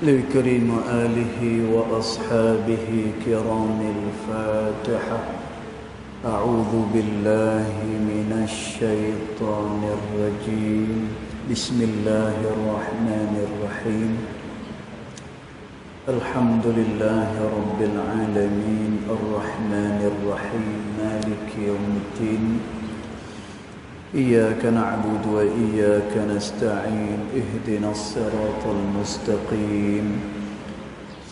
لكريم آله وأصحابه كرام الفاتحة. أعوذ بالله من الشيطان الرجيم. بسم الله الرحمن الرحيم. الحمد لله رب العالمين الرحمن الرحيم مالك يوم الدين. إياك نعبد وإياك نستعين. اهدنا الصراط المستقيم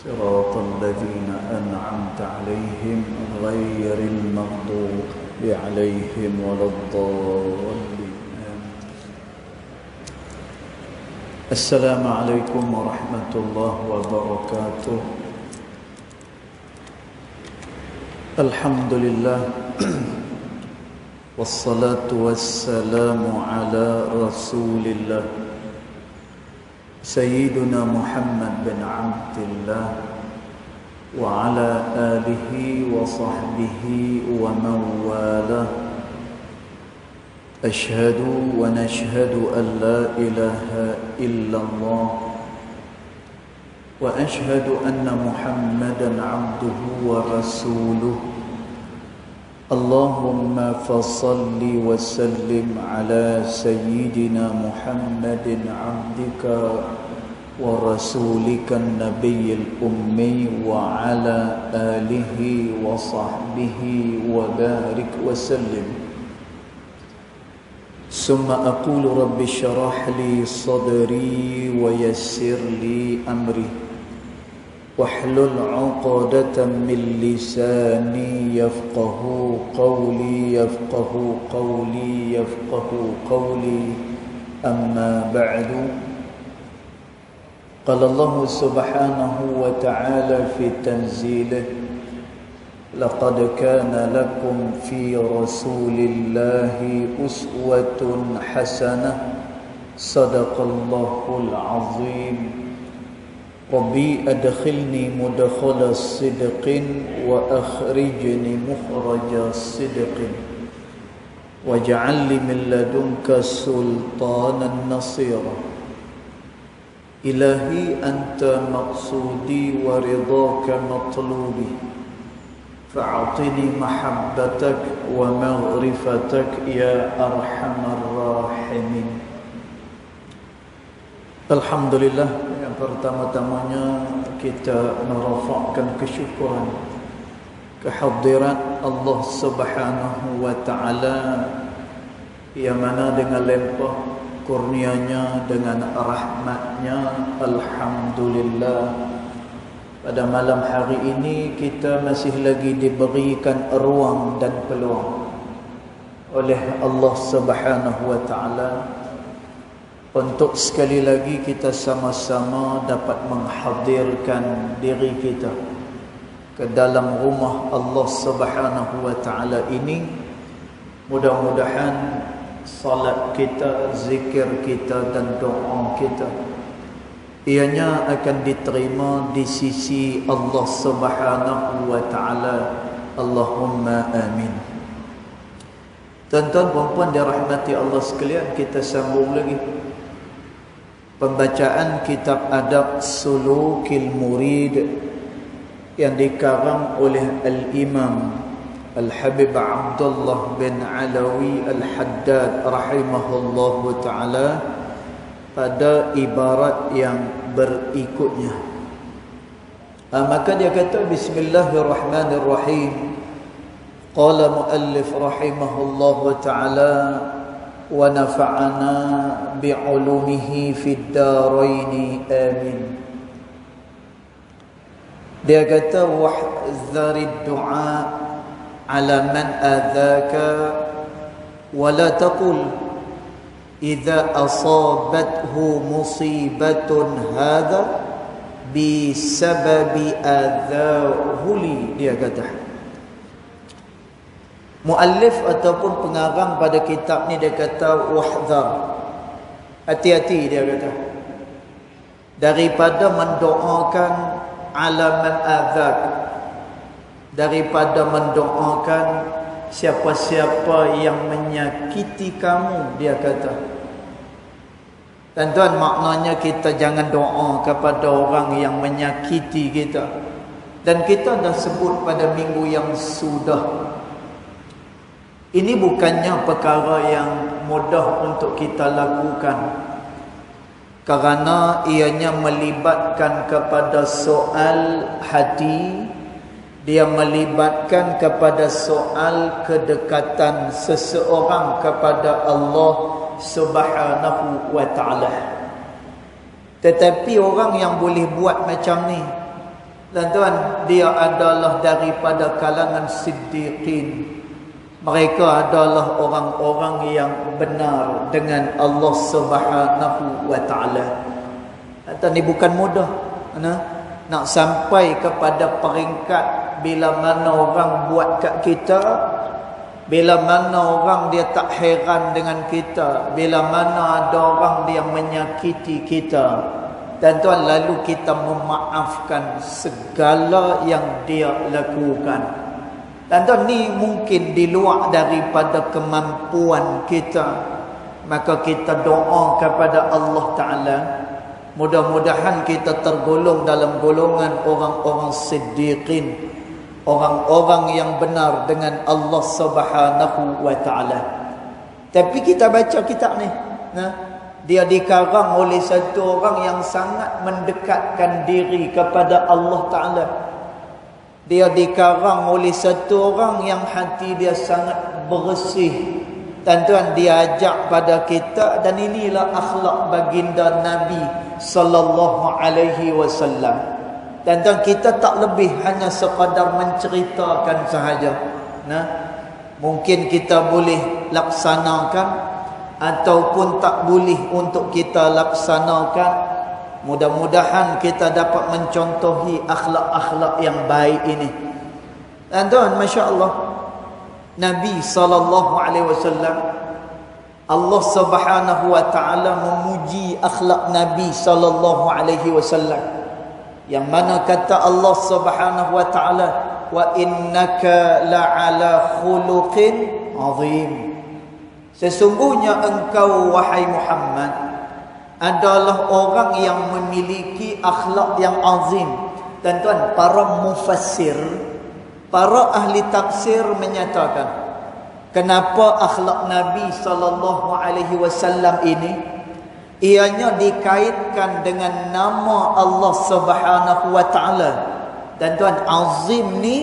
صراط الذين أنعمت عليهم غير المغضوب عليهم ولا الضالين. السلام عليكم ورحمة الله وبركاته. الحمد لله والصلاة والسلام على رسول الله سيدنا محمد بن عبد الله وعلى آله وصحبه ومن والاه. أشهد ونشهد أن لا إله إلا الله وأشهد أن محمدا عبده ورسوله. اللهم فصل وسلم على سيدنا محمد عبدك ورسولك النبي الأمي وعلى آله وصحبه وبارك وسلم. ثم أقول رب اشرح لي صدري ويسر لي أمري واحلل عقدة من لساني يفقه قولي يفقه قولي. أما بعد، قال الله سبحانه وتعالى في تنزيله: لقد كان لكم في رسول الله أسوة حسنة. صدق الله العظيم. ربي أدخلني مدخل الصدق وأخرجني مخرج الصدق واجعل لي من لدنك سلطانا نصيرا. إلهي أنت مقصودي ورضاك مطلوبي، فأعطني محبتك ومغرفتك يا أرحم الراحمين. Alhamdulillah, yang pertama-tamanya kita merafakkan kesyukuran kehadirat Allah Subhanahu wa taala yang mana dengan limpah kurnianya, dengan rahmatnya, alhamdulillah, pada malam hari ini kita masih lagi diberikan ruang dan peluang oleh Allah Subhanahu wa taala untuk sekali lagi kita sama-sama dapat menghadirkan diri kita ke dalam rumah Allah Subhanahu wa taala ini. Mudah-mudahan salat kita, zikir kita dan doa kita ianya akan diterima di sisi Allah Subhanahu wa taala. Allahumma amin. Tuan-tuan dan puan dirahmati Allah sekalian, kita sambung lagi pembacaan kitab Adab Sulukil Murid yang dikarang oleh Al-Imam Al-Habib Abdullah bin Alawi Al-Haddad rahimahullahu ta'ala pada ibarat yang berikutnya. Maka dia kata, Bismillahirrahmanirrahim. Qala muallif rahimahullahu ta'ala wa nafa'ana bi'ulumihi fid darain amin. Dia kata, wahzarid du'a ala man adhaka wa la taqul idza asabathu musibatun hadha bi sababi adhahu li. Dia kata, muallif ataupun pengarang pada kitab ni dia kata, wahdhar, hati-hati, dia kata, daripada mendoakan ala man adhak, daripada mendoakan siapa-siapa yang menyakiti kamu. Dia kata, Tuan-tuan, maknanya kita jangan doa kepada orang yang menyakiti kita. Dan kita dah sebut pada minggu yang sudah, ini bukannya perkara yang mudah untuk kita lakukan, kerana ianya melibatkan kepada soal hati, dia melibatkan kepada soal kedekatan seseorang kepada Allah Subhanahu wa ta'ala. Tetapi orang yang boleh buat macam ni, tuan-tuan, dia adalah daripada kalangan siddiqin. Mereka adalah orang-orang yang benar dengan Allah Subhanahu wa ta'ala. Ni bukan mudah. Nak sampai kepada peringkat bila mana orang buat kat kita, bila mana orang dia tak heran dengan kita, bila mana ada orang dia menyakiti kita, dan tuan, lalu kita memaafkan segala yang dia lakukan. Dan tuan, ni mungkin di luar daripada kemampuan kita. Maka kita doa kepada Allah Ta'ala, mudah-mudahan kita tergolong dalam golongan orang-orang siddiqin, orang-orang yang benar dengan Allah Subhanahu wa ta'ala. Tapi kita baca kitab ni, dia dikarang oleh satu orang yang sangat mendekatkan diri kepada Allah Ta'ala. Dia dikarang oleh satu orang yang hati dia sangat bersih. Tuan-tuan, dia ajak pada kita, dan inilah akhlak baginda Nabi sallallahu alaihi wasallam. Tuan-tuan, kita tak lebih hanya sekadar menceritakan sahaja. Mungkin kita boleh laksanakan ataupun tak boleh untuk kita laksanakan. Mudah-mudahan kita dapat mencontohi akhlak-akhlak yang baik ini. Tuan-tuan, masya-Allah, Nabi sallallahu alaihi wasallam, Allah Subhanahu wa taala memuji akhlak Nabi sallallahu alaihi wasallam, yang mana kata Allah Subhanahu wa taala, wa innaka la'ala khuluqin azim. Sesungguhnya engkau, wahai Muhammad, adalah orang yang memiliki akhlak yang azim. Dan tuan, para mufassir, para ahli tafsir menyatakan, kenapa akhlak Nabi sallallahu alaihi wasallam ini ianya dikaitkan dengan nama Allah Subhanahu wa taala. Dan tuan, azim ni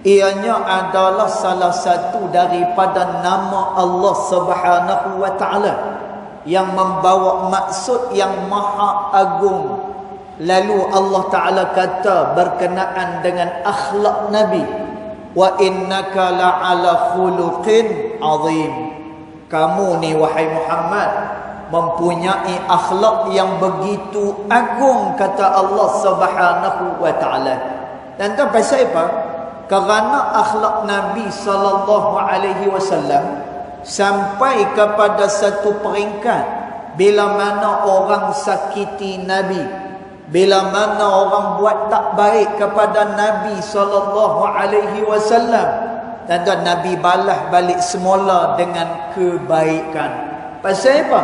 ianya adalah salah satu daripada nama Allah Subhanahu wa taala yang membawa maksud yang maha agung. Lalu Allah Ta'ala kata berkenaan dengan akhlak Nabi, wa innaka la'ala khuluqin azim. Kamu ni, wahai Muhammad, mempunyai akhlak yang begitu agung, kata Allah Subhanahu wa ta'ala. Dan tu pasal apa? Kerana akhlak Nabi sallallahu alaihi wasallam sampai kepada satu peringkat, bila mana orang sakiti Nabi, bila mana orang buat tak baik kepada Nabi sallallahu alaihi wasallam, dan Nabi balas balik semula dengan kebaikan. Pasal apa?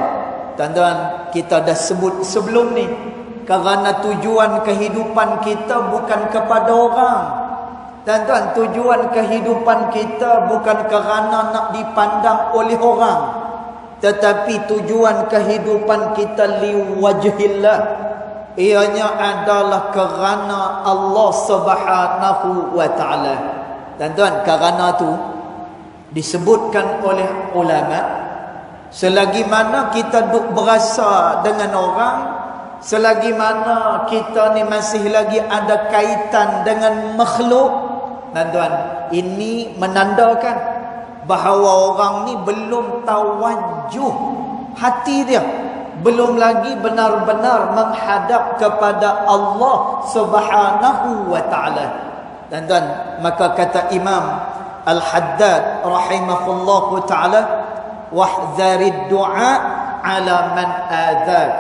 Tuan-tuan, kita dah sebut sebelum ni, kerana tujuan kehidupan kita bukan kepada orang. Tuan-tuan, tujuan kehidupan kita bukan kerana nak dipandang oleh orang, tetapi tujuan kehidupan kita liwajhillah, ianya adalah kerana Allah Subhanahu wa ta'ala. Tuan-tuan, kerana tu disebutkan oleh ulama, selagi mana kita duk berasa dengan orang, selagi mana kita ni masih lagi ada kaitan dengan makhluk, tuan-tuan, ini menandakan bahawa orang ni belum tawajuh hati dia, belum lagi benar-benar menghadap kepada Allah Subhanahu wa ta'ala. Tuan-tuan, maka kata Imam Al-Haddad rahimahullahu ta'ala, wahdharid du'a ala man adhak.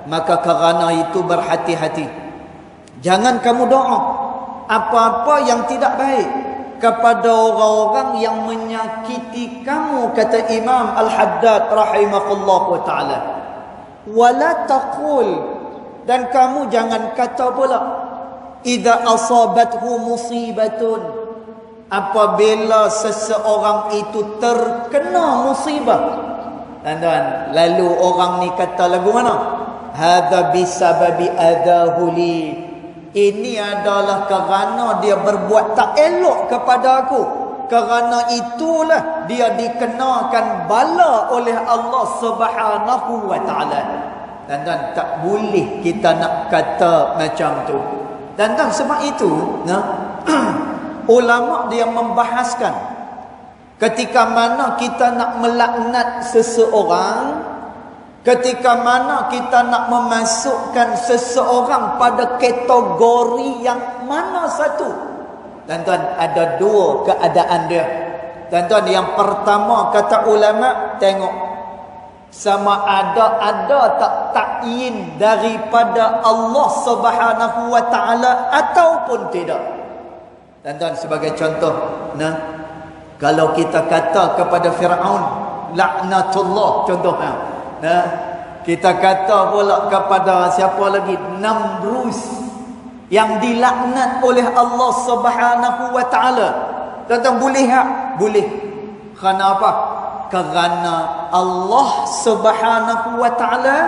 Maka kerana itu berhati-hati, jangan kamu doa apa-apa yang tidak baik kepada orang-orang yang menyakiti kamu, kata Imam Al-Haddad rahimahullahu ta'ala. Wala taqul, dan kamu jangan kata pula, idza asabathu musibatun, apabila seseorang itu terkena musibah. Tuan-tuan, lalu orang ni kata lagu mana? Hadza bisababi adahu li, ini adalah kerana dia berbuat tak elok kepada aku, kerana itulah dia dikenakan bala oleh Allah Subhanahu wa taala. Dan tak boleh kita nak kata macam tu. Dan sebab itu ulama dia membahaskan, ketika mana kita nak melaknat seseorang, ketika mana kita nak memasukkan seseorang pada kategori yang mana satu. Tuan-tuan, ada dua keadaan dia. Tuan-tuan, yang pertama kata ulama, tengok sama ada tak takyin daripada Allah Subhanahu wa taala ataupun tidak. Tuan-tuan, sebagai contoh, kalau kita kata kepada Firaun laknatullah, contohnya, kita kata pula kepada siapa lagi, Namrus, yang dilaknat oleh Allah Subhanahu wa taala. Tuan-tuan, boleh tak? Boleh. Kerana apa? Kerana Allah Subhanahu wa taala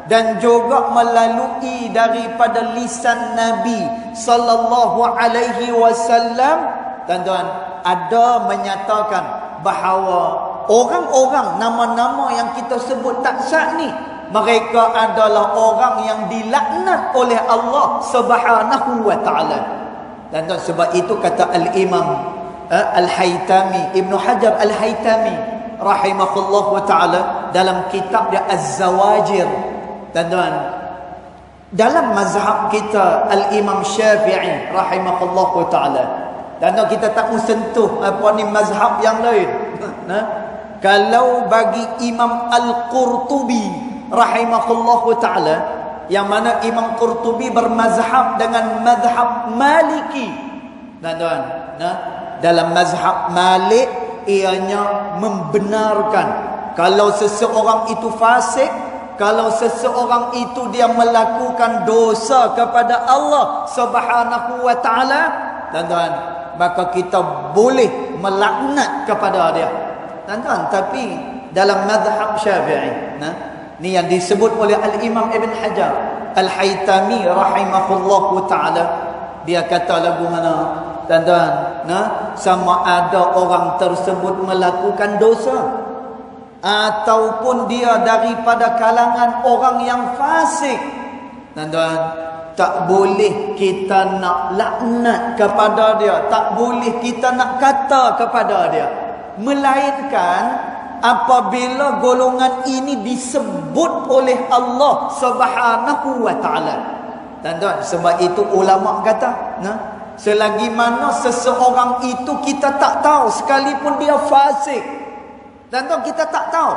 dan juga melalui daripada lisan Nabi sallallahu alaihi wasallam, tuan-tuan, ada menyatakan bahawa orang-orang nama-nama yang kita sebut tak sah ni, mereka adalah orang yang dilaknat oleh Allah Subhanahu wa taala. Dan sebab itu kata Al-Imam Al-Haytami, Ibn Hajar Al-Haytami rahimahullah wa ta'ala, dalam kitab dia Az-Zawajir. Tuan-tuan, dalam mazhab kita Al-Imam Syafi'i rahimahullah wa ta'ala, dan kita tak mau sentuh mazhab yang lain. Kalau bagi Imam Al-Qurtubi rahimahullah wa ta'ala, yang mana Imam Qurtubi bermazhab dengan mazhab Maliki. Tuan-tuan, dalam mazhab Malik, ianya membenarkan kalau seseorang itu fasik, kalau seseorang itu dia melakukan dosa kepada Allah Subhanahu wa taala, tuan-tuan, maka kita boleh melaknat kepada dia. Tuan-tuan, tapi dalam mazhab Syafi'i, ni yang disebut oleh Al-Imam Ibn Hajar Al-Haytami rahimahullahu taala, dia kata lagu mana? Tuan-tuan, sama ada orang tersebut melakukan dosa ataupun dia daripada kalangan orang yang fasik, tuan-tuan, tak boleh kita nak laknat kepada dia, tak boleh kita nak kata kepada dia, melainkan apabila golongan ini disebut oleh Allah Subhanahu wa taala. Tuan-tuan, sebab itu ulama kata, selagi mana seseorang itu kita tak tahu, sekalipun dia fasik, tuan-tuan, kita tak tahu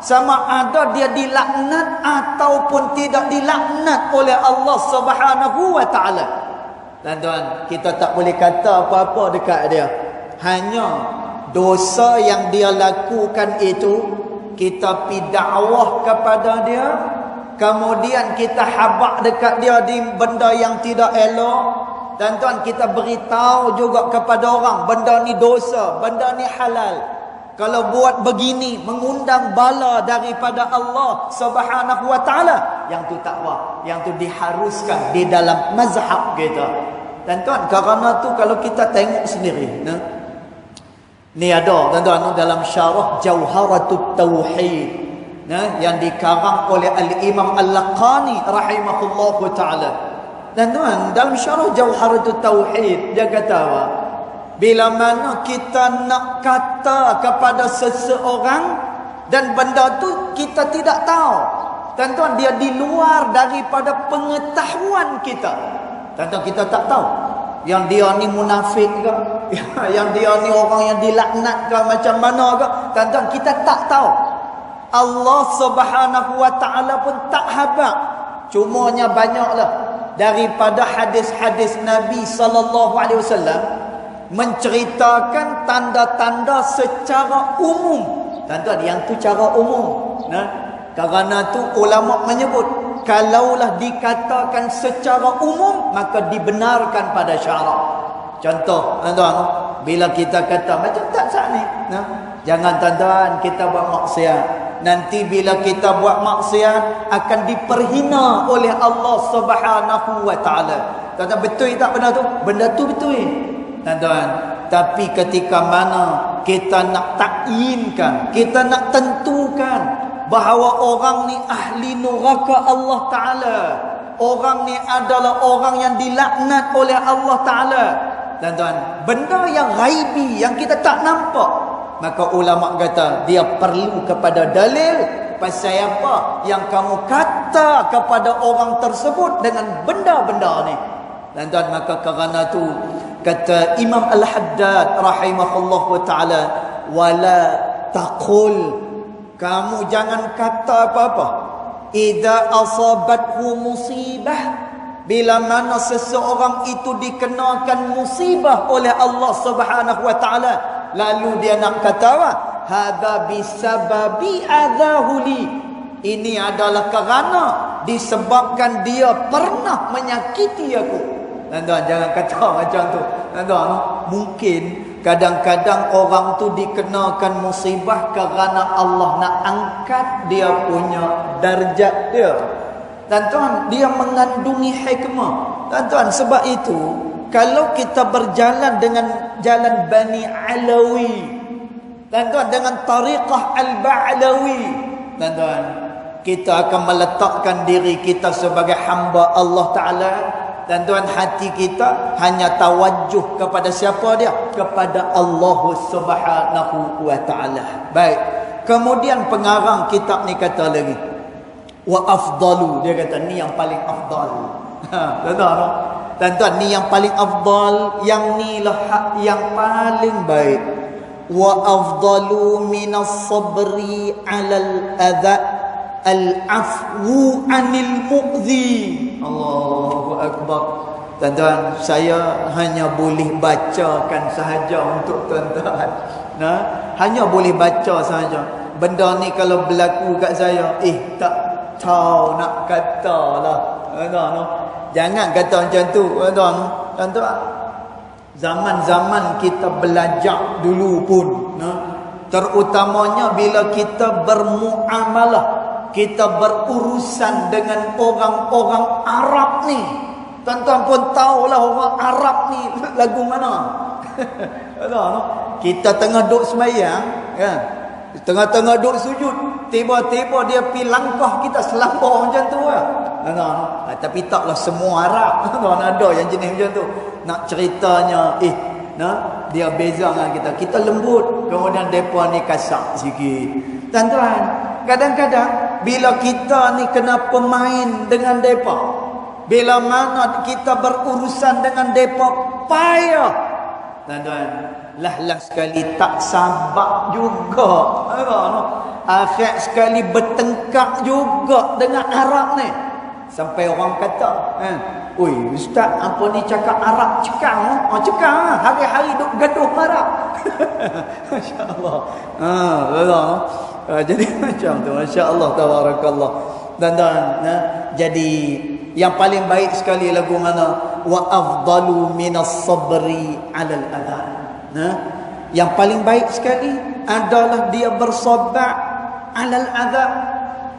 sama ada dia dilaknat ataupun tidak dilaknat oleh Allah Subhanahu wa taala. Tuan-tuan, kita tak boleh kata apa-apa dekat dia. Hanya dosa yang dia lakukan itu, kita pi dakwah kepada dia, kemudian kita habaq dekat dia di benda yang tidak elok. Tuan-tuan, kita beritahu juga kepada orang, benda ni dosa, benda ni halal. Kalau buat begini mengundang bala daripada Allah Subhanahu wa taala, yang tu tak apa, yang tu diharuskan di dalam mazhab kita. Tuan-tuan, kerana tu kalau kita tengok sendiri, ni ada tuan-tuan dalam syarah Jauharatut Tauhid, yang dikarang oleh Al-Imam Al-Laqani rahimahullahu taala. Dan tuan, dalam syarah Jauharatut Tauhid, dia kata apa? Bila mana kita nak kata kepada seseorang dan benda tu kita tidak tahu, tuan-tuan, dia di luar daripada pengetahuan kita. Tuan-tuan, kita tak tahu yang dia ni munafik ke, yang dia ni orang yang dilaknat ke, macam mana ke. Tuan-tuan, kita tak tahu. Allah Subhanahu wa taala pun tak habaq. Cumanya banyaklah daripada hadis-hadis Nabi sallallahu alaihi wasallam menceritakan tanda-tanda secara umum. Tuan-tuan, yang tu cara umum. Kerana tu ulama menyebut, kalaulah dikatakan secara umum, maka dibenarkan pada syarak. Contoh, tuan-tuan, bila kita kata macam tak sah ni, jangan tuan-tuan kita buat maksiat. Nanti bila kita buat maksiat akan diperhina oleh Allah Subhanahu wa taala. Tuan-tuan, betul tak benda tu? Benda tu betul. Tuan-tuan, tapi ketika mana kita nak takyinkan, kita nak tentukan bahawa orang ni ahli neraka Allah taala, orang ni adalah orang yang dilaknat oleh Allah taala, tuan-tuan, benda yang ghaibi yang kita tak nampak, maka ulama kata dia perlu kepada dalil. Pasal apa yang kamu kata kepada orang tersebut dengan benda-benda ni, tuan-tuan? Maka kerana tu kata Imam Al-Haddad rahimahullahu taala, wala taqul, kamu jangan kata apa-apa, idza asabathu musibah, bila mana seseorang itu dikenakan musibah oleh Allah Subhanahu wa taala, lalu dia nak kata apa? Hadza bisababi adzahuli, ini adalah kerana disebabkan dia pernah menyakiti aku. Tuan-tuan, jangan kata macam tu. Tuan-tuan, mungkin kadang-kadang orang tu dikenakan musibah kerana Allah nak angkat dia punya darjat dia. Tuan-tuan, dia mengandungi hikmah. Tuan-tuan, sebab itu kalau kita berjalan dengan jalan Bani Alawi, tuan-tuan, dengan tariqah Al-Ba'lawi, tuan-tuan, kita akan meletakkan diri kita sebagai hamba Allah Ta'ala. Tuan-tuan, hati kita hanya tawajjuh kepada siapa dia? Kepada Allah Subhanahu wa taala. Baik. Kemudian pengarang kitab ni kata lagi, wa afdalu, dia kata ni yang paling afdal. Tuan-tuan, tuan-tuan, ni yang paling afdal, yang ni lah hak yang paling baik. Wa afdalu minas sabri 'alal adha al-afwu 'anil mu'dhi. Allahu akbar. Tuan-tuan, saya hanya boleh bacakan sahaja untuk tuan-tuan. Hanya boleh baca sahaja. Benda ni kalau berlaku kat saya, tak tahu nak kata lah. Tuan-tuan, jangan kata macam tu. Tuan-tuan, zaman-zaman kita belajar dulu pun, terutamanya bila kita bermuamalah, kita berurusan dengan orang-orang Arab ni. Tuan-tuan pun tahulah orang Arab ni lagu mana. Kita tengah duduk sembahyang, kan, tengah-tengah duduk sujud, tiba-tiba dia pi langkah kita selambau macam tu lah. Tapi taklah semua Arab. Ada yang jenis macam tu. Nak ceritanya, dia beza dengan kita. Kita lembut, kemudian mereka ni kasar sikit. Tuan-tuan, kadang-kadang bila kita ni kena pemain dengan mereka, bila mana kita berurusan dengan mereka, payah. Tuan-tuan, lah sekali tak sabar juga. Akhir sekali bertengkar juga dengan Arab ni. Sampai orang kata, oi ustaz, apa ni cakap Arab cekang? Cekang lah. Hari-hari duk gaduh Arab. Masya-Allah. Jadi macam tu, masya-Allah, tabarakallah. Dan jadi yang paling baik sekali lagu mana? Wa afdalu minas sabri 'alal adha. Yang paling baik sekali adalah dia bersabar 'alal adha,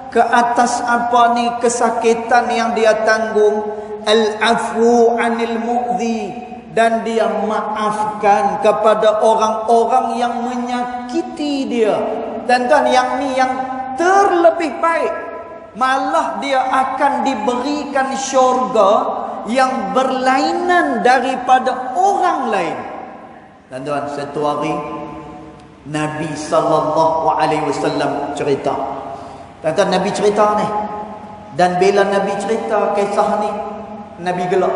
ke atas apa ni kesakitan yang dia tanggung, al-afwu 'anil mu'dhi, dan dia maafkan kepada orang-orang yang menyakiti dia. Tuan-tuan, yang ni yang terlebih baik, malah dia akan diberikan syurga yang berlainan daripada orang lain. Tuan-tuan, satu hari Nabi SAW cerita. Tuan-tuan, Nabi cerita ni, dan bila Nabi cerita kisah ni, Nabi gelak.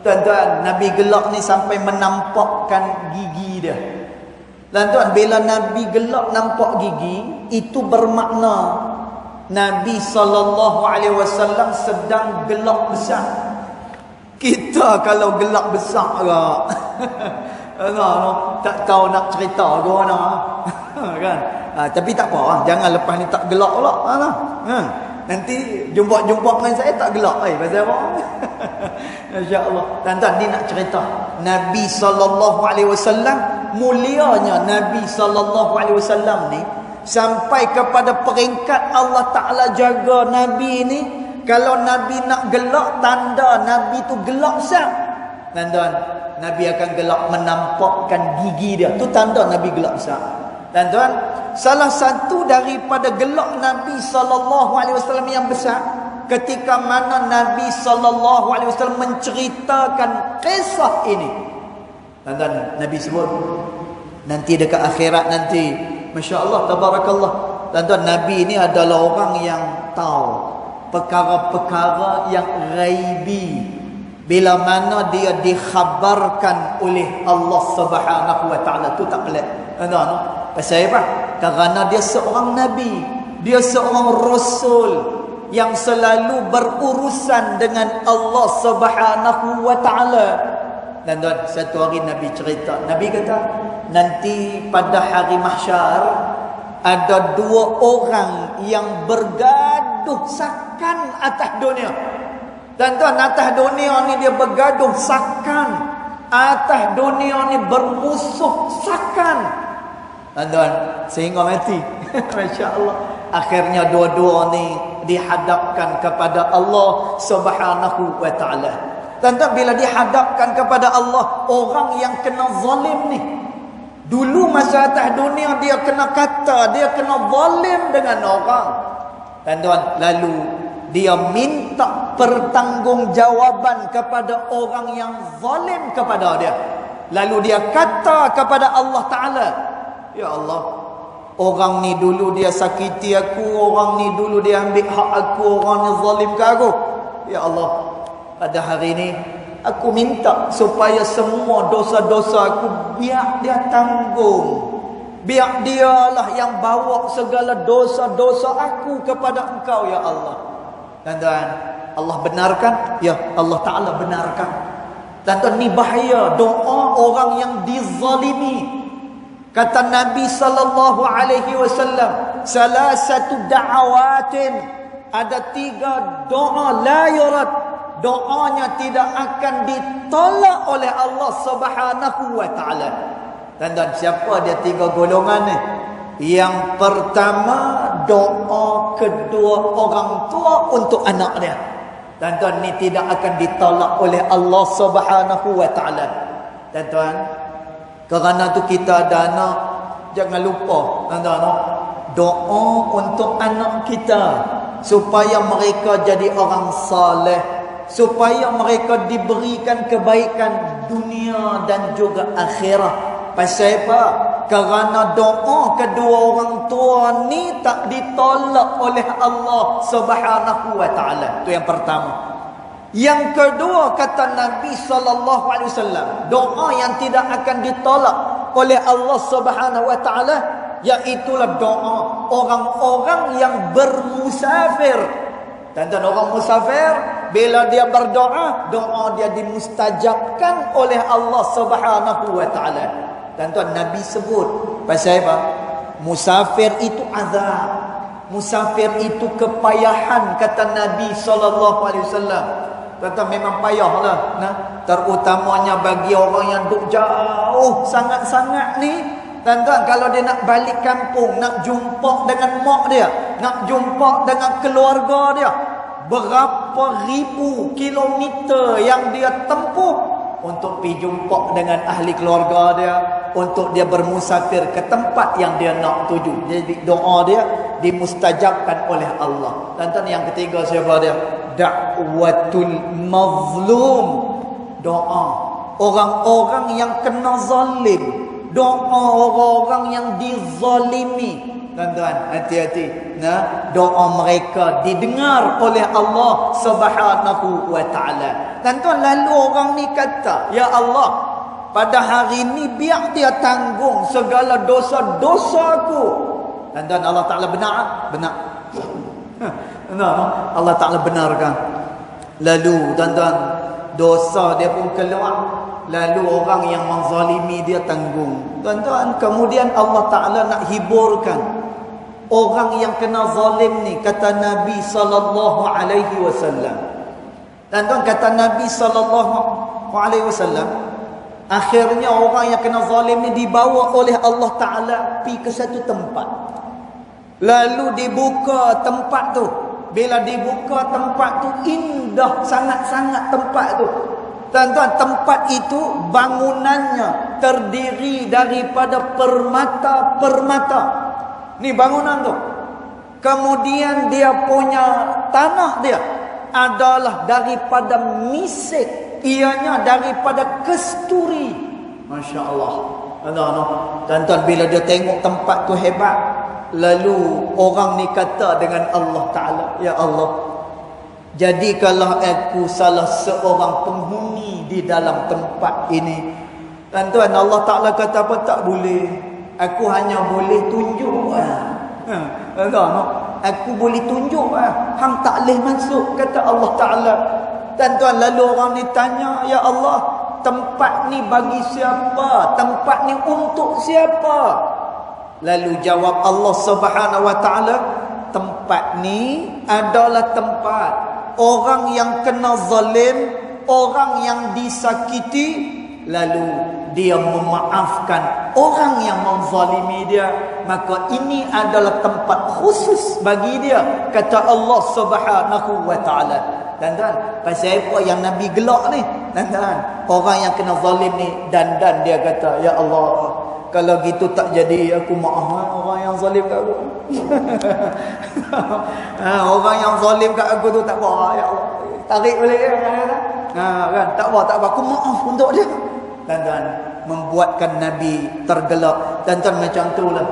Tuan-tuan, Nabi gelak ni sampai menampakkan gigi dia. Tuan-tuan, bila Nabi gelak nampak gigi, itu bermakna Nabi SAW sedang gelak besar. Kita kalau gelak besar tak tahu nak cerita ke mana. Kan? Tapi tak apa, jangan lepas ni tak gelak pula. Nanti jumpa dengan saya tak gelak. Pasal apa? Masya-Allah. Tuan-tuan, ni nak cerita Nabi SAW, mulianya Nabi SAW ni sampai kepada peringkat Allah Ta'ala jaga Nabi ni. Kalau Nabi nak gelak, tanda Nabi tu gelak sah. Tuan-tuan, Nabi akan gelak menampakkan gigi dia. Tu tanda Nabi gelak sah. Tuan-tuan, salah satu daripada gelak Nabi SAW yang besar, ketika mana Nabi SAW menceritakan kisah ini. Tuan-tuan, Nabi sebut nanti dekat akhirat nanti, Masya Allah, tabarakallah. Tuan-tuan, Nabi ini adalah orang yang tahu perkara-perkara yang ghaibi, bila mana dia dikhabarkan oleh Allah Subhanahu wa Ta'ala. Tu tak pelik. Tuan-tuan, pasal apa? Kerana dia seorang Nabi, dia seorang Rasul yang selalu berurusan dengan Allah Subhanahu wa Ta'ala. Dan satu hari Nabi cerita, Nabi kata, nanti pada hari mahsyar ada dua orang yang bergaduh sakan atas dunia. Dan atas dunia ni dia bergaduh sakan, atas dunia ni bermusuh sakan. Tuan-tuan, sehingga mati. Masya Allah. Akhirnya dua-dua ni dihadapkan kepada Allah Subhanahu wa Ta'ala. Tuan-tuan, bila dihadapkan kepada Allah, orang yang kena zalim ni, dulu masa atas dunia dia kena kata, dia kena zalim dengan orang. Tuan-tuan, lalu dia minta pertanggungjawaban kepada orang yang zalim kepada dia. Lalu dia kata kepada Allah Ta'ala, ya Allah, orang ni dulu dia sakiti aku, orang ni dulu dia ambil hak aku, orang ni zalim ke aku. Ya Allah, pada hari ni aku minta supaya semua dosa-dosa aku biar dia tanggung. Biar dialah yang bawa segala dosa-dosa aku kepada Engkau, ya Allah. Tuan-tuan, Allah benarkan? Ya, Allah Ta'ala benarkan. Tuan-tuan, ni bahaya doa orang yang dizalimi. Kata Nabi sallallahu alaihi wasallam, salah satu da'awatin, ada 3 doa la yurad, doanya tidak akan ditolak oleh Allah Subhanahu wa Ta'ala. Dan siapa dia 3 golongan ni? Yang pertama, doa kedua orang tua untuk anak dia. Tuan-tuan, ni tidak akan ditolak oleh Allah Subhanahu wa Ta'ala. Tuan-tuan, kerana tu kita ada anak, jangan lupa tuan-tuan, doa untuk anak kita supaya mereka jadi orang saleh, supaya mereka diberikan kebaikan dunia dan juga akhirat. Pasal apa? Kerana doa kedua orang tua ni tak ditolak oleh Allah Subhanahu wa Ta'ala. Itu yang pertama. Yang kedua, kata Nabi SAW, doa yang tidak akan ditolak oleh Allah Subhanahu wa Ta'ala, iaitulah doa orang-orang yang bermusafir. Dan orang musafir, bila dia berdoa, doa dia dimustajabkan oleh Allah Subhanahu wa Ta'ala. Dan Nabi sebut pasal apa? Musafir itu azab, musafir itu kepayahan, kata Nabi SAW. Tuan-tuan, memang payahlah, terutamanya bagi orang yang duduk jauh sangat-sangat ni. Tuan-tuan, kalau dia nak balik kampung, nak jumpa dengan mak dia, nak jumpa dengan keluarga dia, berapa ribu kilometer yang dia tempuh untuk pergi jumpa dengan ahli keluarga dia, untuk dia bermusafir ke tempat yang dia nak tuju. Jadi doa dia dimustajabkan oleh Allah. Tuan-tuan, yang ketiga siapa dia? Da'watul mazlum, doa orang-orang yang kena zalim, doa orang-orang yang dizalimi. Tuan-tuan, hati-hati, doa mereka didengar oleh Allah Subhanahu wa Ta'ala. Tuan-tuan, lalu orang ni kata, ya Allah, pada hari ni biar dia tanggung segala dosa-dosa aku. Tuan-tuan, Allah Ta'ala benar? Benar. Allah Ta'ala benarkan. Lalu tuan-tuan, dosa dia pun keluar. Lalu orang yang menzalimi dia tanggung. Tuan-tuan, kemudian Allah Ta'ala nak hiburkan. orang yang kena zalim ni, kata Nabi sallallahu alaihi wasallam. Dan tuan, kata Nabi sallallahu alaihi wasallam, akhirnya orang yang kena zalim ni dibawa oleh Allah Taala pergi ke satu tempat. Lalu dibuka tempat tu. Bila dibuka tempat tu, indah sangat-sangat tempat tu. Tuan-tuan, tempat itu bangunannya terdiri daripada permata-permata. Ni bangunan tu. Kemudian dia punya tanah dia adalah daripada misik. Ianya daripada kesturi. Masya Allah. Tuan-tuan, bila dia tengok tempat tu hebat, lalu orang ni kata dengan Allah Ta'ala, ya Allah, jadikanlah aku salah seorang penghuni di dalam tempat ini. Tuan-tuan, Allah Ta'ala kata apa? Tak boleh. Aku hanya boleh tunjuk. Aku boleh tunjuk. Hang tak boleh masuk, kata Allah Ta'ala. Tuan-tuan, lalu orang ni tanya, ya Allah, tempat ni bagi siapa? Tempat ni untuk siapa? Lalu jawab Allah Subhanahu wa Ta'ala, tempat ni adalah tempat orang yang kena zalim, orang yang disakiti, lalu dia memaafkan orang yang menzalimi dia, maka ini adalah tempat khusus bagi dia, kata Allah Subhanahu wa Ta'ala. Tuan-tuan, pasal apa yang Nabi gelak ni? Tuan-tuan, orang yang kena zalim ni, dan dia kata, ya Allah, kalau gitu tak jadi, aku maaf orang yang zalim kat aku. Orang yang zalim kat aku tu tak apa, ya Allah, tarik balik kan? Tak apa, aku maaf untuk dia. Tuan-tuan, membuatkan Nabi tergelak. Tuan-tuan, macam itulah.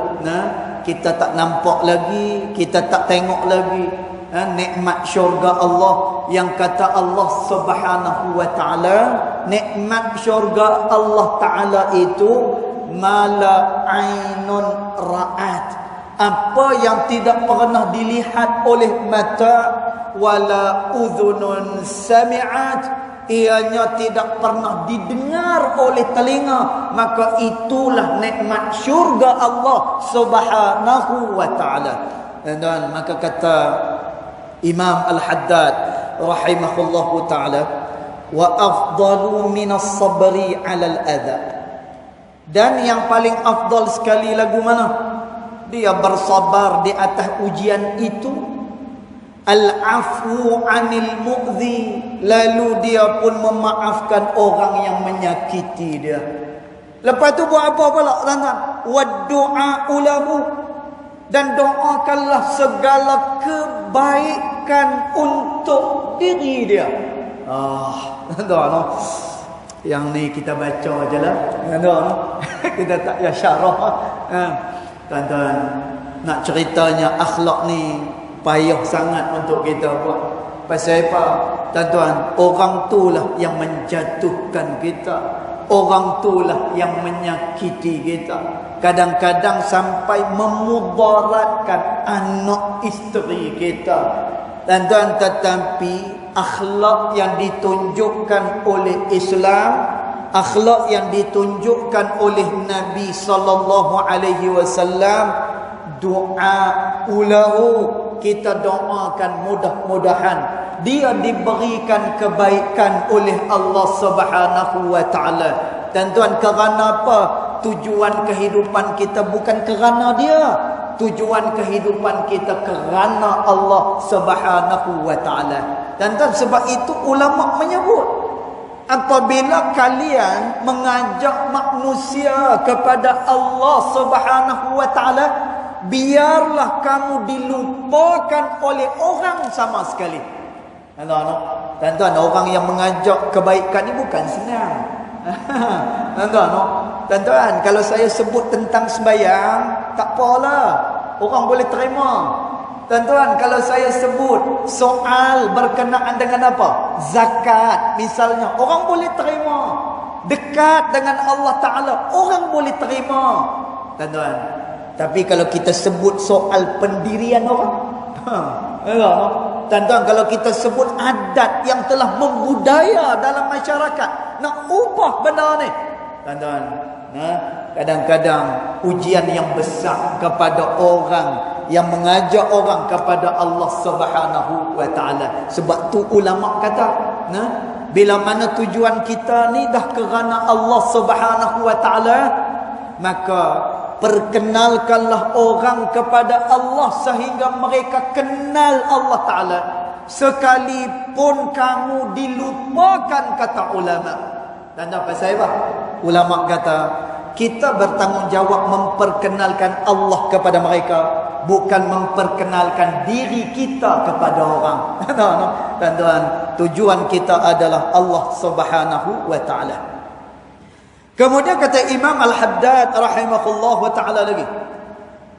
Kita tak nampak lagi, kita tak tengok lagi nikmat syurga Allah, yang kata Allah Subhanahu wa Ta'ala, nikmat syurga Allah Ta'ala itu mala ainun ra'at, apa yang tidak pernah dilihat oleh mata, wala udhunun sami'at, ianya tidak pernah didengar oleh telinga, maka itulah nikmat syurga Allah Subhanahu wa Ta'ala. Dan maka kata Imam Al-Haddad rahimahullahu ta'ala, wa afdalu minas sabri 'alal adha, dan yang paling afdal sekali lagu mana? Dia bersabar di atas ujian itu. Al-afu 'anil mu'dhi, lalu dia pun memaafkan orang yang menyakiti dia. Lepas tu buat apa pula, tuan-tuan? Wa-du'a lahu, dan doakanlah segala kebaikan untuk diri dia. Tuan-tuan, yang ni kita baca je lah. Kita tak payah syarah. Tuan-tuan, nak ceritanya akhlak ni payah sangat untuk kita buat. Pasal apa? Tuan-tuan, orang itulah yang menjatuhkan kita. Orang itulah yang menyakiti kita. Kadang-kadang sampai memudaratkan anak isteri kita. Tuan-tuan, tetapi akhlak yang ditunjukkan oleh Islam, akhlak yang ditunjukkan oleh Nabi sallallahu alaihi wasallam, doa ulahu, kita doakan mudah-mudahan dia diberikan kebaikan oleh Allah Subhanahu wa Ta'ala. Tuan-tuan, kerana apa? Tujuan kehidupan kita bukan kerana dia. Tujuan kehidupan kita kerana Allah Subhanahu wa Ta'ala. Tuan-tuan, sebab itu ulama menyebut, apabila kalian mengajak manusia kepada Allah Subhanahu wa Ta'ala, biarlah kamu dilupakan oleh orang sama sekali. Tuan-tuan, orang yang mengajak kebaikan ni bukan senang. Tuan-tuan, kalau saya sebut tentang sembahyang, tak apalah, orang boleh terima. Tuan-tuan, kalau saya sebut soal berkenaan dengan apa? Zakat misalnya, orang boleh terima. Dekat dengan Allah Ta'ala, orang boleh terima. Tuan-tuan, tapi kalau kita sebut soal pendirian orang, tuan-tuan, kalau kita sebut adat yang telah membudaya dalam masyarakat, nak ubah benda ni, tuan-tuan, kadang-kadang ujian yang besar kepada orang yang mengajak orang kepada Allah Subhanahu wa taala. Sebab tu ulama kata, nah, bila mana tujuan kita ni dah kerana Allah Subhanahu wa taala, maka perkenalkanlah orang kepada Allah sehingga mereka kenal Allah taala. Sekalipun kamu dilupakan, kata ulama. Dan apa pasal apa? Ulama kata, kita bertanggungjawab memperkenalkan Allah kepada mereka, bukan memperkenalkan diri kita kepada orang. Tuan-tuan, tujuan kita adalah Allah Subhanahu wa taala. Kemudian kata Imam Al-Haddad rahimahullah wa taala lagi,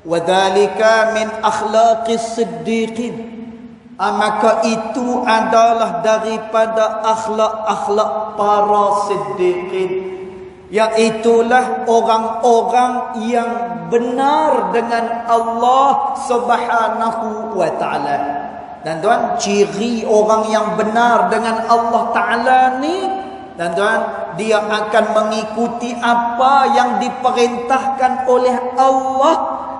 wa dzalika min akhlaqis siddiqin. Maka itu adalah daripada akhlak-akhlak para siddiqin, iaitulah orang-orang yang benar dengan Allah Subhanahu wa taala. Dan tuan, ciri orang yang benar dengan Allah taala ni, dan tuan, dia akan mengikuti apa yang diperintahkan oleh Allah,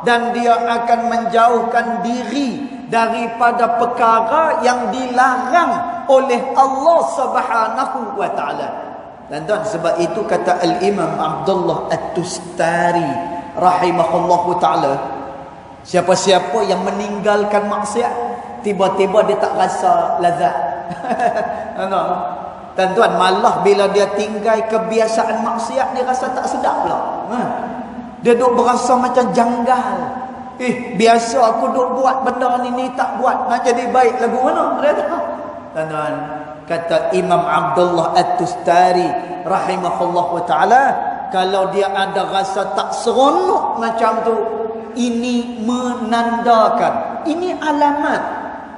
dan dia akan menjauhkan diri daripada perkara yang dilarang oleh Allah Subhanahu wa taala. Dan tuan, sebab itu kata Al-Imam Abdullah At-Tustari rahimahullahu ta'ala, siapa-siapa yang meninggalkan maksiat, tiba-tiba dia tak rasa lazat. Dan tuan, malah bila dia tinggal kebiasaan maksiat, dia rasa tak sedap pula. Dia duk berasa macam janggal. Biasa aku duk buat benda ni tak buat, nak jadi baik lagu mana? Dia tak. Dan tuan, kata Imam Abdullah At-Tustari rahimahullah ta'ala, kalau dia ada rasa tak seronok macam tu, ini menandakan, ini alamat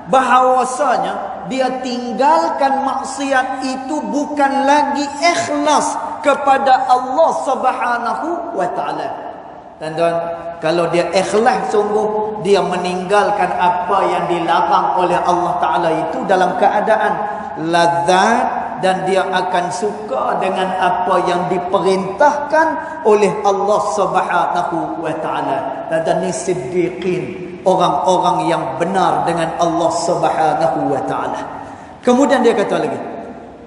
bahawasanya dia tinggalkan maksiat itu bukan lagi ikhlas kepada Allah Subhanahu wa ta'ala. Dan tuan, kalau dia ikhlas sungguh, dia meninggalkan apa yang dilarang oleh Allah Ta'ala itu dalam keadaan lazat, dan dia akan suka dengan apa yang diperintahkan oleh Allah Subhanahu wa taala. Dan ini siddiqin, orang-orang yang benar dengan Allah Subhanahu wa taala. Kemudian dia kata lagi,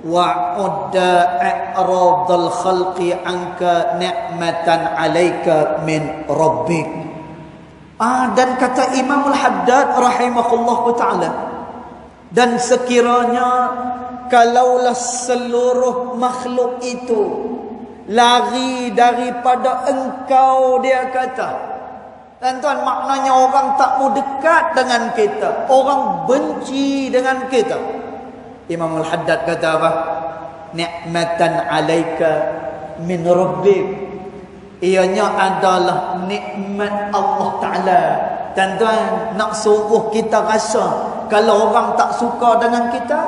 wa'udda a'radal khalqi anka ni'matan 'alaika min rabbik. Dan kata Imam Al-Haddad rahimahullahu taala, dan sekiranya kalaulah seluruh makhluk itu lari daripada engkau, dia kata. Dan tuan, maknanya orang tak mau dekat dengan kita, orang benci dengan kita. Imam Al-Haddad kata apa? Ni'matan 'alaika min rabbik. Ianya adalah nikmat Allah Ta'ala. Dan tuan, nak suruh kita rasa, kalau orang tak suka dengan kita,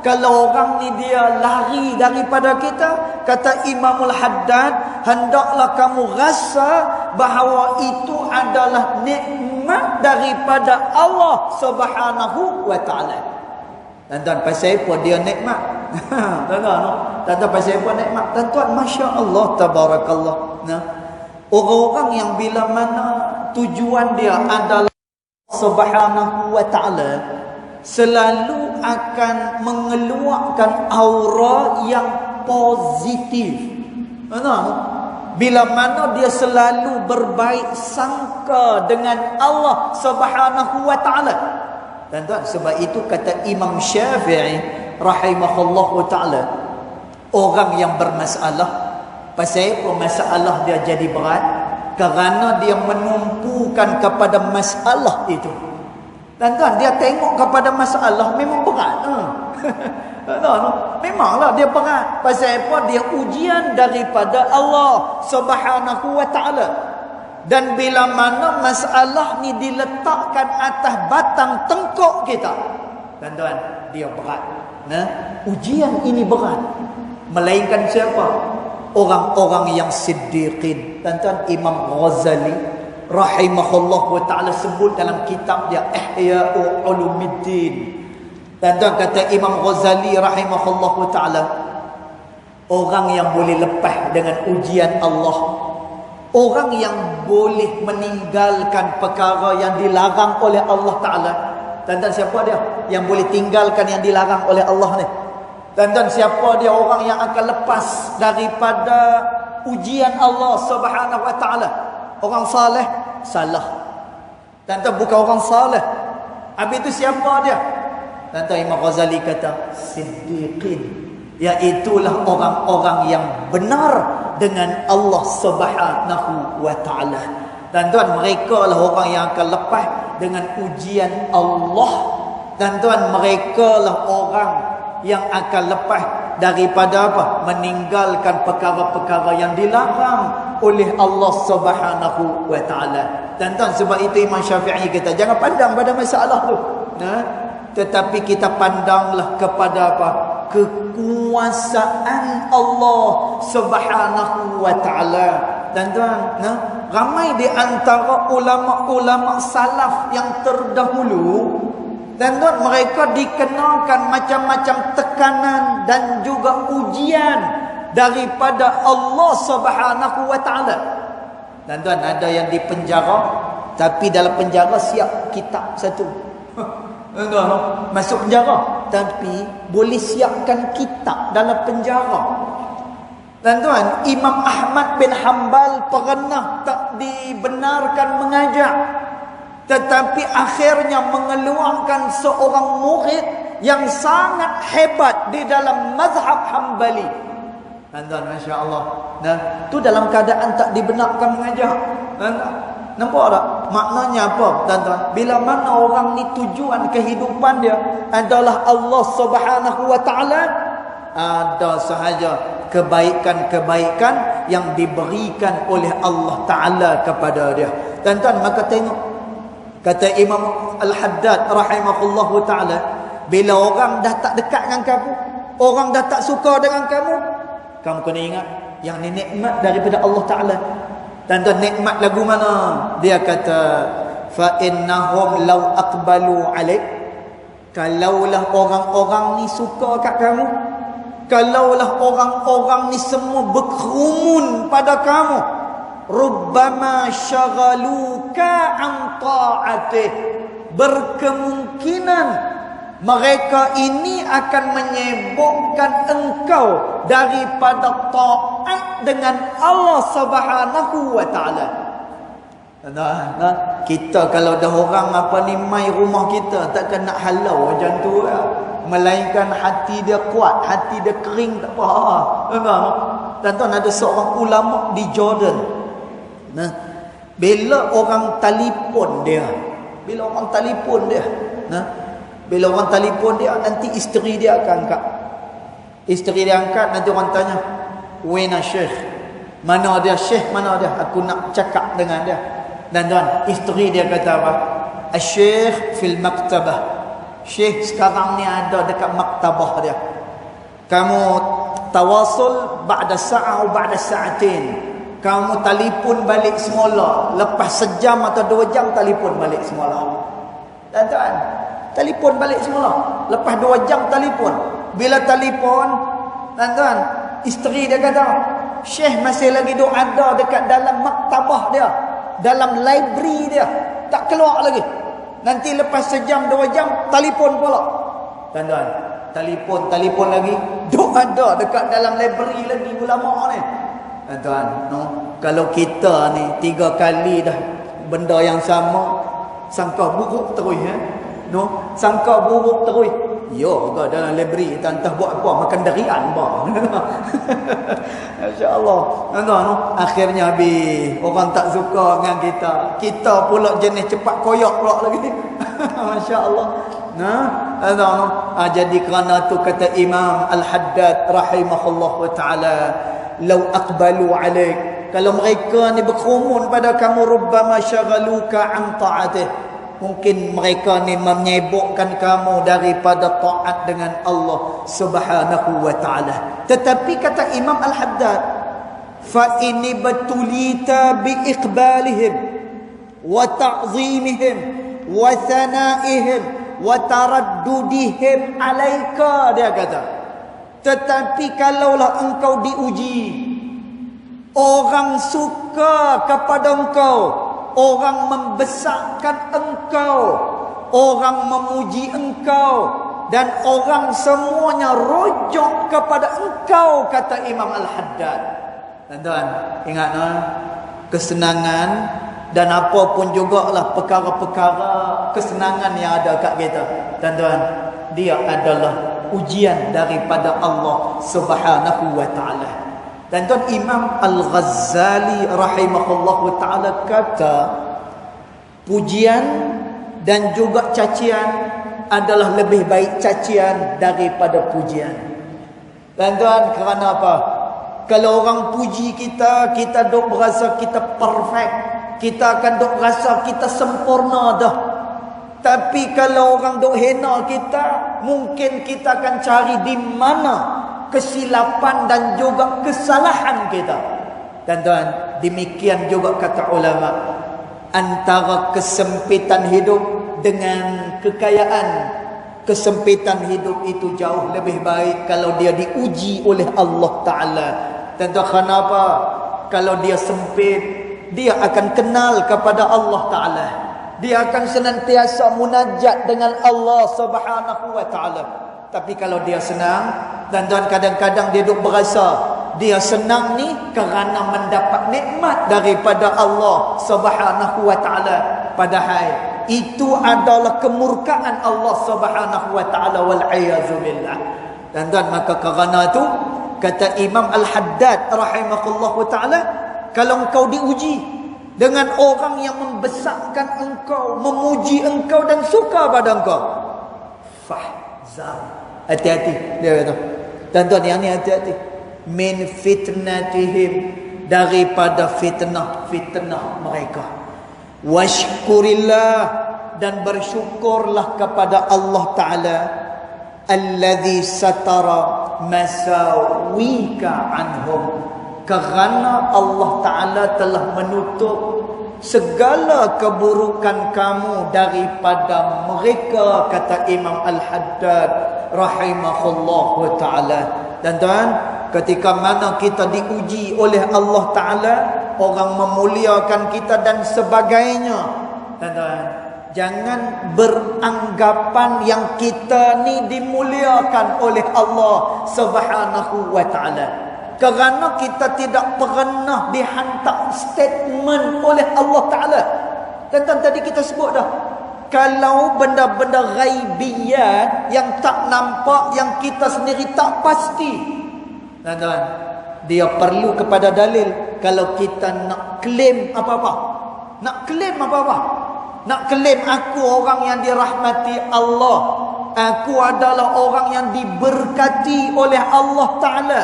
kalau orang ni dia lari daripada kita, kata Imam Al-Haddad, hendaklah kamu rasa bahawa itu adalah nikmat daripada Allah Subhanahu wa taala. Tuan-tuan, pasal apa dia nikmat? Tuan-tuan, pasal apa nikmat? Tuan-tuan, masya-Allah, tabarakallah. Nah, orang-orang yang bila mana tujuan dia adalah Subhanahu wa taala, selalu akan mengeluarkan aura yang positif. Bila mana dia selalu berbaik sangka dengan Allah Subhanahu wa taala. Dan tuan, sebab itu kata Imam Syafi'i rahimahullahu taala, orang yang bermasalah, pasal apa masalah dia jadi berat? Kerana dia menumpukan kepada masalah itu. Dan tuan, dia tengok kepada masalah memang berat. Memanglah dia berat. Pasal apa? Dia ujian daripada Allah Subhanahu wa taala. Dan bila mana masalah ni diletakkan atas batang tengkuk kita, dan tuan, dia berat. Ujian ini berat. Melainkan siapa? Orang-orang yang siddiqin. Dan tuan, Imam Ghazali rahimahullah wa ta'ala sebut dalam kitab dia Ihya'u Ulumuddin. Dan tuan, kata Imam Ghazali rahimahullah wa ta'ala, orang yang boleh lepas dengan ujian Allah Orang yang boleh meninggalkan perkara yang dilarang oleh Allah Ta'ala. Tuan-tuan, siapa dia yang boleh tinggalkan yang dilarang oleh Allah ni? Tuan-tuan, siapa dia orang yang akan lepas daripada ujian Allah Subhanahu Wa Ta'ala? Orang saleh? Salah. Tuan-tuan, bukan orang saleh. Habis itu siapa dia? Tuan-tuan, Imam Ghazali kata siddiqin, iaitulah orang-orang yang benar dengan Allah Subhanahu Wa Ta'ala. Tuan-tuan, mereka lah orang yang akan lepas dengan ujian Allah. Tuan-tuan, mereka lah orang yang akan lepas daripada apa? Meninggalkan perkara-perkara yang dilarang oleh Allah Subhanahu Wa Ta'ala. Tuan-tuan, sebab itu Imam Syafi'i kata, jangan pandang pada masalah tu, tetapi kita pandanglah kepada apa? Kekuasaan Allah Subhanahu Wa Ta'ala. Tuan-tuan, ramai di antara ulama-ulama salaf yang terdahulu, tuan-tuan, mereka dikenakan macam-macam tekanan dan juga ujian daripada Allah Subhanahu Wa Ta'ala. Tuan-tuan, ada yang dipenjara, tapi dalam penjara siap kitab satu. Tuan-tuan, masuk penjara, tapi boleh siapkan kitab dalam penjara. Tuan-tuan, Imam Ahmad bin Hanbal pernah tak dibenarkan mengajar, tetapi akhirnya mengeluarkan seorang murid yang sangat hebat di dalam mazhab Hanbali. Tuan-tuan, Masya Allah. Tu dalam keadaan tak dibenarkan mengajar. Nampak tak? Maknanya apa, tuan-tuan? Bila mana orang ni tujuan kehidupan dia adalah Allah Subhanahu Wa Ta'ala, ada sahaja kebaikan-kebaikan yang diberikan oleh Allah Ta'ala kepada dia. Tuan-tuan, maka tengok, kata Imam Al-Haddad rahimahullahu ta'ala, bila orang dah tak dekat dengan kamu, orang dah tak suka dengan kamu, kamu kena ingat yang ni nikmat daripada Allah Ta'ala. Tuan-tuan, nikmat lagu mana? Dia kata, fa innahum law aqbalu alaik, kalaulah orang-orang ni suka kat kamu, kalaulah orang-orang ni semua berkerumun pada kamu, rubbama syaghaluka an ta'atih, berkemungkinan mereka ini akan menyibukkan engkau daripada taat dengan Allah Subhanahu Wa Ta'ala. Kita kalau dah orang apa ni mai rumah kita, takkan nak halau macam tu, melainkan hati dia kuat, hati dia kering, tak apa. Tuan-tuan, ada seorang ulama di Jordan. Bila orang telefon dia, bila orang telefon dia, nanti isteri dia akan angkat. Isteri dia angkat, nanti orang tanya, "Wena Syekh?" Mana dia Syekh? Mana dia? Aku nak cakap dengan dia. Dan tuan, isteri dia kata apa? "Asy-Syekh fil maktabah." Syekh sekarang ni ada dekat maktabah dia. Kamu tawasul ba'da sa'ah atau ba'da sa'atin. Kamu telefon balik semula, lepas sejam atau 2 jam telefon balik semula. Tuan-tuan, telefon balik semula, lepas 2 jam telefon. Bila telefon, tuan-tuan, isteri dia kata, Syekh masih lagi ada dekat dalam maktabah dia, dalam library dia, tak keluar lagi. Nanti lepas sejam 2 jam telefon pula. Tuan-tuan, telefon lagi, ada dekat dalam library lagi ulama ni. Tuan-tuan, kalau kita ni 3 kali dah benda yang sama, sangka buruk terus, sangka buruk terus. Yo, ke dalam library, entah buat apa, makan darian bah. Masya-Allah. Tuan-tuan, akhirnya habis, orang tak suka dengan kita. Kita pula jenis cepat koyak pula lagi. Masya-Allah. Jadi kerana tu kata Imam Al-Haddad rahimahullahu taala, "Lau aqbalu alaik", kalau mereka ni berkerumun pada kamu, rubbama syaghaluka an ta'atih, mungkin mereka ni menyibukkan kamu daripada taat dengan Allah Subhanahu wa ta'ala. Tetapi kata Imam Al-Haddad, fa ini batulita bi iqbalihim wa ta'zimihim wa thanaihim wa taraddudihim alaika, dia kata, tetapi kalaulah engkau diuji, Orang suka kepada engkau, orang membesarkan engkau, orang memuji engkau, dan orang semuanya rujuk kepada engkau, kata Imam Al-Haddad. Tuan-tuan, ingat kesenangan dan apapun jugalah perkara-perkara kesenangan yang ada kat kita, tuan-tuan, dia adalah ujian daripada Allah Subhanahu wa taala. Dan tuan Imam Al-Ghazali rahimahullahu taala kata, pujian dan juga cacian adalah lebih baik cacian daripada pujian. Dan tuan, kerana apa? Kalau orang puji kita, kita dok berasa kita perfect, kita akan dok rasa kita sempurna dah. Tapi kalau orang dok hina kita, mungkin kita akan cari di mana kesilapan dan juga kesalahan kita. Dan tuan, demikian juga kata ulama, antara kesempitan hidup dengan kekayaan, kesempitan hidup itu jauh lebih baik kalau dia diuji oleh Allah Ta'ala. Dan tuan, kenapa? Kalau dia sempit, dia akan kenal kepada Allah Ta'ala, dia akan senantiasa munajat dengan Allah Subhanahu wa Ta'ala. Tapi kalau dia senang, dan kadang-kadang dia duk berasa dia senang ni kerana mendapat nikmat daripada Allah Subhanahu wa taala, padahal itu adalah kemurkaan Allah Subhanahu wa taala, wal a'yazu billah. Dan maka kerana itu kata Imam Al-Haddad rahimahullahu taala, kalau engkau diuji dengan orang yang membesarkan engkau, memuji engkau dan suka pada engkau, fahzar, hati-hati, dia kata. Tuan-tuan, yang ni hati-hati. Min fitnatihim, daripada fitnah mereka. Washkurillah, dan bersyukurlah kepada Allah Ta'ala, alladhi satara masawika anhum, kerana Allah Ta'ala telah menutup segala keburukan kamu daripada mereka, kata Imam Al-Haddad rahimahullahu ta'ala. Dan tuan, ketika mana kita diuji oleh Allah Ta'ala, orang memuliakan kita dan sebagainya, dan tuan, jangan beranggapan yang kita ni dimuliakan oleh Allah Subhanahu wa ta'ala, kerana kita tidak pernah dihantar statement oleh Allah Ta'ala. Dan tadi kita sebut dah, kalau benda-benda ghaibiyat yang tak nampak, yang kita sendiri tak pasti, dan dia perlu kepada dalil. Kalau kita nak klaim apa-apa, nak klaim aku orang yang dirahmati Allah, aku adalah orang yang diberkati oleh Allah Ta'ala,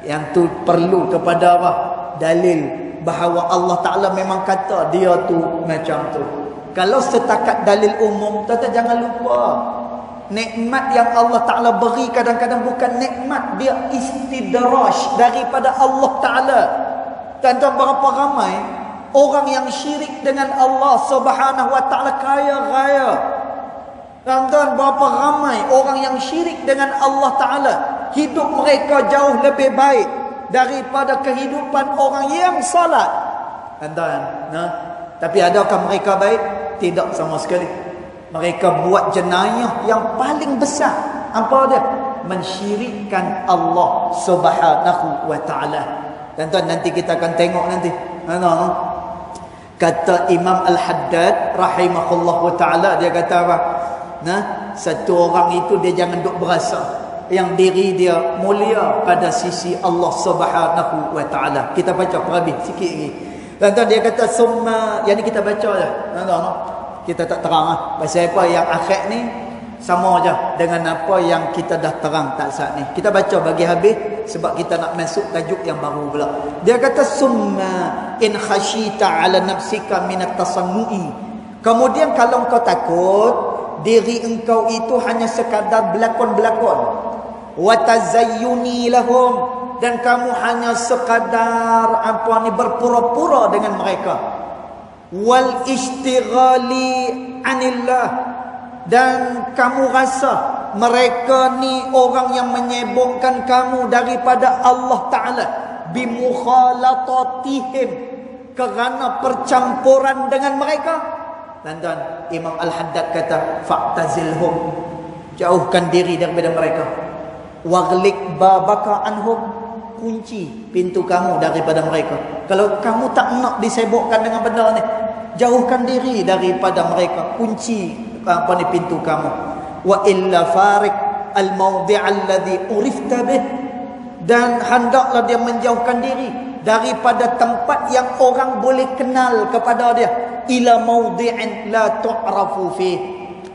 yang tu perlu kepada apa? Dalil bahawa Allah Ta'ala memang kata dia tu macam tu. Kalau setakat dalil umum, jangan lupa, nikmat yang Allah Ta'ala beri kadang-kadang bukan nikmat, dia istidraj daripada Allah Ta'ala. Tuan-tuan, berapa ramai orang yang syirik dengan Allah Subhanahu wa Ta'ala kaya raya. Tuan-tuan, berapa ramai orang yang syirik dengan Allah Ta'ala, hidup mereka jauh lebih baik daripada kehidupan orang yang salat. Tapi adakah mereka baik? Tidak sama sekali. Mereka buat jenayah yang paling besar. Apa dia? Mensyirikkan Allah Subhanahu wa ta'ala. Dan tuan, nanti kita akan tengok nanti. Kata Imam Al-Haddad rahimahullahu ta'ala, dia kata apa? Satu orang itu dia jangan duk berasa yang diri dia mulia pada sisi Allah Subhanahu wa ta'ala. Kita baca perhabis sikit lagi. Dan dia kata summa, yang ni kita baca dah. Kita tak terang pasal apa yang akhir ni sama aja dengan apa yang kita dah terang tak saat ni. Kita baca bagi habis sebab kita nak masuk tajuk yang baru pula. Dia kata summa in khashita ala nafsika min at-tasannu'i. Kemudian kalau engkau takut diri engkau itu hanya sekadar berlakon-berlakon, wa tazayyuni lahum, dan kamu hanya sekadar berpura-pura dengan mereka, wal istighali anillah, dan kamu rasa mereka ni orang yang menyibukkan kamu daripada Allah Ta'ala bimukhalatatihim, kerana percampuran dengan mereka. Dan Imam Al-Haddad kata fa'tazilhum, jauhkan diri daripada mereka. Waghliq babaka anhum, kunci pintu kamu daripada mereka. Kalau kamu tak nak disibukkan dengan benda ni, jauhkan diri daripada mereka, kunci pintu kamu. Wa illa farik al-mawdi' alladhi urifta bih, dan hendaklah dia menjauhkan diri daripada tempat yang orang boleh kenal kepada dia. Ila mawdi'in la tu'rafu fih,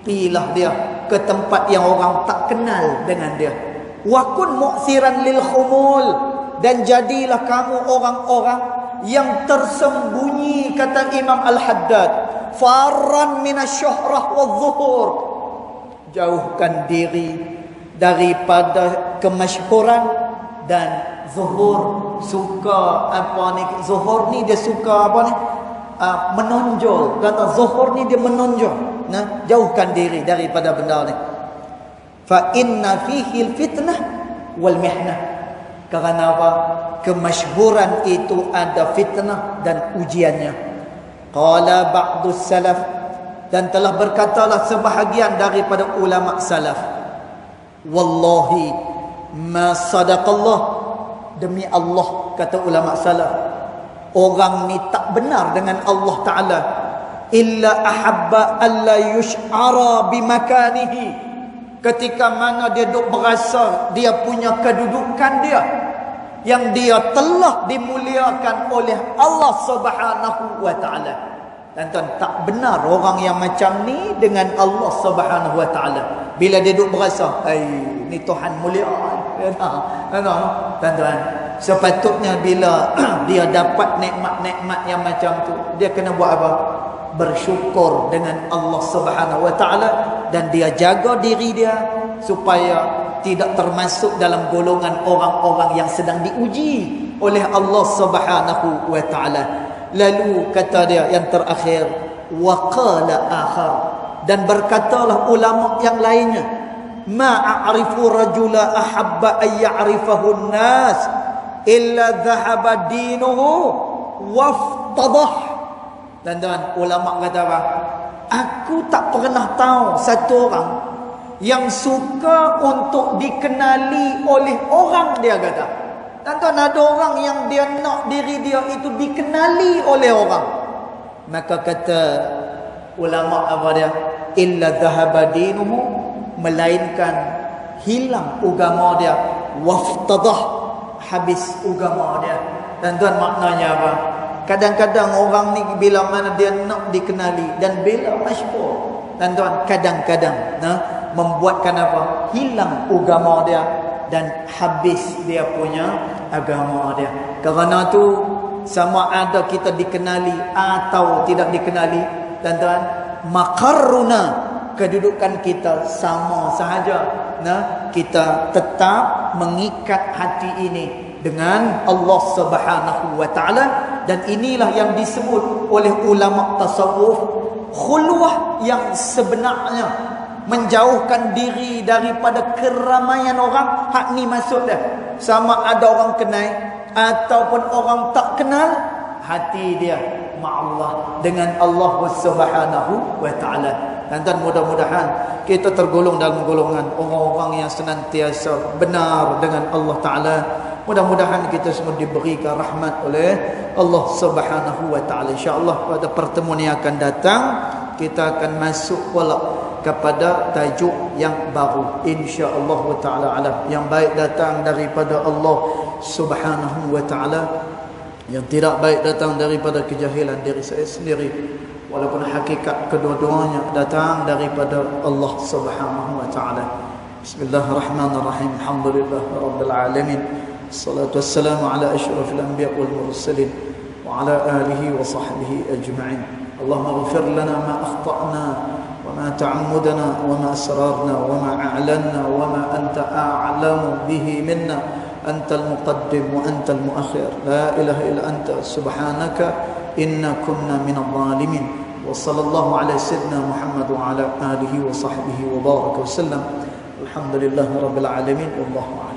pilah dia ke tempat yang orang tak kenal dengan dia. Wa kun mu'siran lil khumul, dan jadilah kamu orang-orang yang tersembunyi, kata Imam Al-Haddad, farran minasyuhrah wadh-dhuhur, jauhkan diri daripada kemasyhuran dan zuhur. Suka apa ni, zuhur ni dia suka apa ni, menonjol. Kata zuhur ni dia menonjol. Nah, jauhkan diri daripada benda ni. Fa inna fihi al-fitnah wal mihnah, kerana apa? Kemasyhuran itu ada fitnah dan ujiannya. Qala ba'du salaf, dan telah berkatalah sebahagian daripada ulama salaf, wallahi ma sadaqallah, demi Allah, kata ulama salaf, orang ni tak benar dengan Allah Ta'ala, illa ahabba alla yush'ara bimakanihi, ketika mana dia duk berasa dia punya kedudukan dia, yang dia telah dimuliakan oleh Allah Subhanahu wa Ta'ala. Dan tak benar orang yang macam ni dengan Allah Subhanahu wa Ta'ala. Bila dia duk berasa, ni Tuhan mulia. Tuan-tuan, sepatutnya bila dia dapat nikmat-nikmat yang macam tu, dia kena buat apa? Bersyukur dengan Allah Subhanahu wa Ta'ala, dan dia jaga diri dia supaya tidak termasuk dalam golongan orang-orang yang sedang diuji oleh Allah Subhanahu wa Ta'ala. Lalu kata dia yang terakhir, wa qala akhar, dan berkatalah ulama yang lainnya, ma a'rifu rajula ahabba ay ya'rifahu an-nas illa dhahaba dinuhu waftadah. Dan ulama kata apa? Aku tak pernah tahu satu orang yang suka untuk dikenali oleh orang, dia kata. Dan ada orang yang dia nak diri dia itu dikenali oleh orang. Maka kata ulama apa dia? Illa dhahaba dinuhu, melainkan hilang agama dia, waftadah, habis agama dia. Dan maknanya apa? Kadang-kadang orang ni bila mana dia nak dikenali dan bila masyhur, dan kadang-kadang membuatkan apa? Hilang agama dia dan habis dia punya agama dia. Kerana tu sama ada kita dikenali atau tidak dikenali, dan makarruna, kedudukan kita sama sahaja. Kita tetap mengikat hati ini dengan Allah Subhanahu wa Ta'ala. Dan inilah yang disebut oleh ulama tasawuf khulwah yang sebenarnya, menjauhkan diri daripada keramaian orang. Hak ni maksud dah, sama ada orang kenal ataupun orang tak kenal, hati dia ma'allah, dengan Allah Subhanahu wa Ta'ala. Dan mudah-mudahan kita tergolong dalam golongan orang-orang yang senantiasa benar dengan Allah Ta'ala. Mudah-mudahan kita semua diberikan rahmat oleh Allah Subhanahu wa Ta'ala. InsyaAllah pada pertemuan yang akan datang, kita akan masuk pula kepada tajuk yang baru, insya-Allah taala alam, yang baik datang daripada Allah Subhanahu wa Ta'ala, yang tidak baik datang daripada kejahilan diri saya sendiri, walaupun hakikat kedua-duanya datang daripada Allah Subhanahu wa Ta'ala. Bismillahirrahmanirrahim. Alhamdulillah rabbil alamin. Wassalatu wassalamu ala asyrafil anbiya wal mursalin wa ala alihi wa sahbihi ajma'in. Allahumma ighfir lana ma akhta'na wa ma ta'ammudna wa ma asrarna wa ma a'lanna wa ma anta a'lamu bihi minna. Antal muqaddim wa antal muakhir. La ilaha illa anta subhanaka inna kunna minadh dhalimin. Wa sallallahu ala sayyidina Muhammad wa ala alihi wa sahbihi wa baraka wa sallam. Alhamdulillah rabbil alamin. Wallahu a'lam.